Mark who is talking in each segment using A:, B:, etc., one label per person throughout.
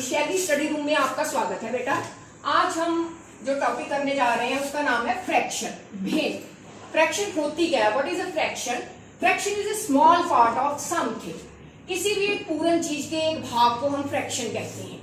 A: शैली study room में आपका स्वागत है बेटा। आज हम जो टॉपिक करने जा रहे हैं उसका नाम है फ्रैक्शन, भेद। फ्रैक्शन होती क्या है? What is a fraction? Fraction is a small part of something. किसी भी एक पूर्ण चीज के एक भाग को हम फ्रैक्शन कहते हैं।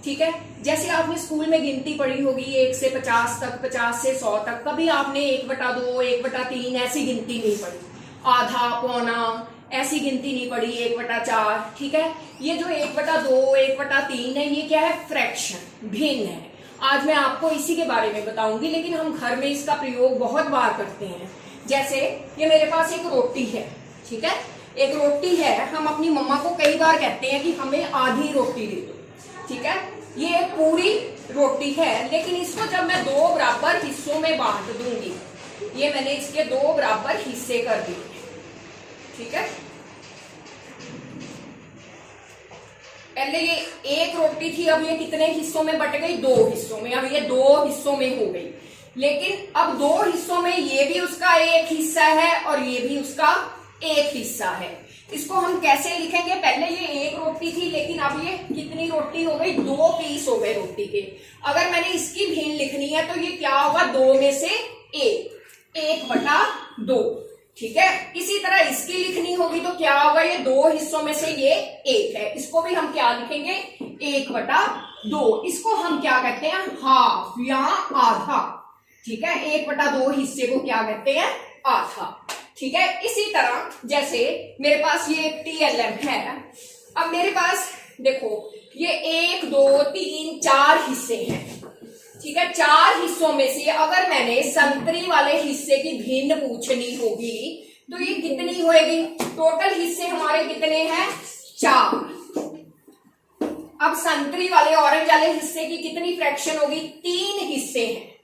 A: ठीक है, जैसे आपने स्कूल में गिनती पढ़ी होगी 1 से 50 तक, 50 से 100 तक। कभी आपने 1/2, 1/3 ऐसी गिनती नहीं पढ़ी, आधा, पौना ऐसी गिनती नहीं पड़ी, 1/4। ठीक है, ये जो 1/2, 1/3 है, ये क्या है? फ्रैक्शन, भिन्न है। आज मैं आपको इसी के बारे में बताऊंगी, लेकिन हम घर में इसका प्रयोग बहुत बार करते हैं। जैसे ये मेरे पास एक रोटी है, ठीक है, एक रोटी है। हम अपनी मम्मा को कई बार कहते हैं कि हमें आधी रोटी दे दो। ठीक है, ये एक पूरी रोटी है, लेकिन इसको जब मैं 2 बराबर हिस्सों में बांट दूंगी, ये मैंने इसके 2 बराबर हिस्से कर दिए। ठीक है, पहले ये एक रोटी थी, अब ये कितने हिस्सों में बट गई? 2 हिस्सों में। अब ये 2 हिस्सों में हो गई, लेकिन अब 2 हिस्सों में ये भी उसका एक हिस्सा है और ये भी उसका एक हिस्सा है। इसको हम कैसे लिखेंगे? पहले ये एक रोटी थी, लेकिन अब ये कितनी रोटी हो गई? 2 पीस हो गए रोटी के। अगर मैंने इसकी भिन्न लिखनी है तो ये क्या होगा? 2 में से 1/2। ठीक है, इसी तरह इसकी लिखनी होगी तो क्या होगा? ये 2 हिस्सों में से ये 1 है, इसको भी हम क्या लिखेंगे? 1/2। इसको हम क्या कहते हैं? हाफ या आधा। ठीक है, 1/2 हिस्से को क्या कहते हैं? आधा। ठीक है, इसी तरह जैसे मेरे पास ये TLM है। अब मेरे पास देखो, ये 1, 2, 3, 4 हिस्से हैं। ठीक है, 4 हिस्सों में से अगर मैंने संतरी वाले हिस्से की भिन्न पूछनी होगी तो ये कितनी होएगी? टोटल हिस्से हमारे कितने हैं? 4। अब संतरी वाले, ऑरेंज वाले हिस्से की कितनी फ्रैक्शन होगी? 3 हिस्से हैं।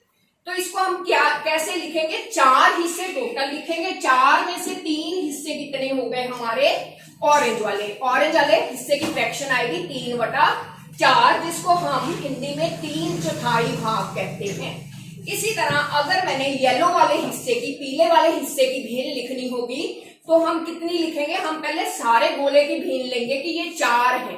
A: तो इसको हम क्या कैसे लिखेंगे? 4 हिस्से टोटल लिखेंगे। 4 में से 3 हिस्से कितने हो गए हमारे? ऑरेंज वाले हिस्से की फ्रैक्शन आएगी 3/4, जिसको हम हिंदी में 3/4 भाग कहते हैं। इसी तरह अगर मैंने येलो वाले हिस्से की, पीले वाले हिस्से की भिन्न लिखनी होगी तो हम कितनी लिखेंगे? हम पहले सारे गोले की भिन्न लेंगे कि ये 4 है।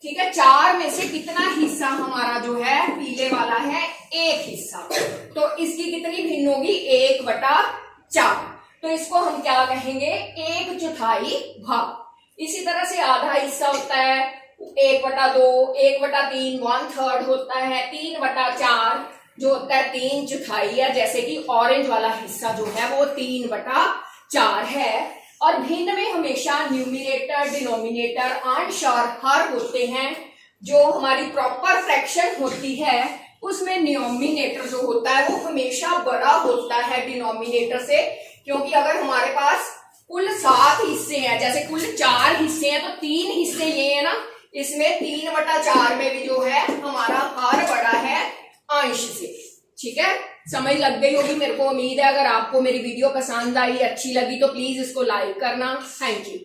A: ठीक है, 4 में से कितना हिस्सा हमारा जो है पीले वाला है? 1 हिस्सा। तो इसकी कितनी भिन्न होगी? 1/4। तो इसको हम क्या कहेंगे? 1/4 भाग। इसी तरह से आधा हिस्सा होता है 1/2, 1/3 1/3 होता है, 3/4 जो होता है 3/4 है। जैसे कि ऑरेंज वाला हिस्सा जो है वो 3/4 है। और भिन्न में हमेशा न्यूमिनेटर, डिनोमिनेटर, अंश और हर होते हैं। जो हमारी प्रॉपर फ्रैक्शन होती है उसमें डिनोमिनेटर जो होता है वो हमेशा बड़ा होता है डिनोमिनेटर से, क्योंकि अगर हमारे पास कुल 7 हिस्से हैं, जैसे कुल 4 हिस्से हैं, तो 3 हिस्से ये है ना, इसमें 3/4 में भी जो है हमारा हर बड़ा है अंश से। ठीक है, समझ लग गई होगी मेरे को उम्मीद है। अगर आपको मेरी वीडियो पसंद आई, अच्छी लगी तो प्लीज इसको लाइक करना। Thank you.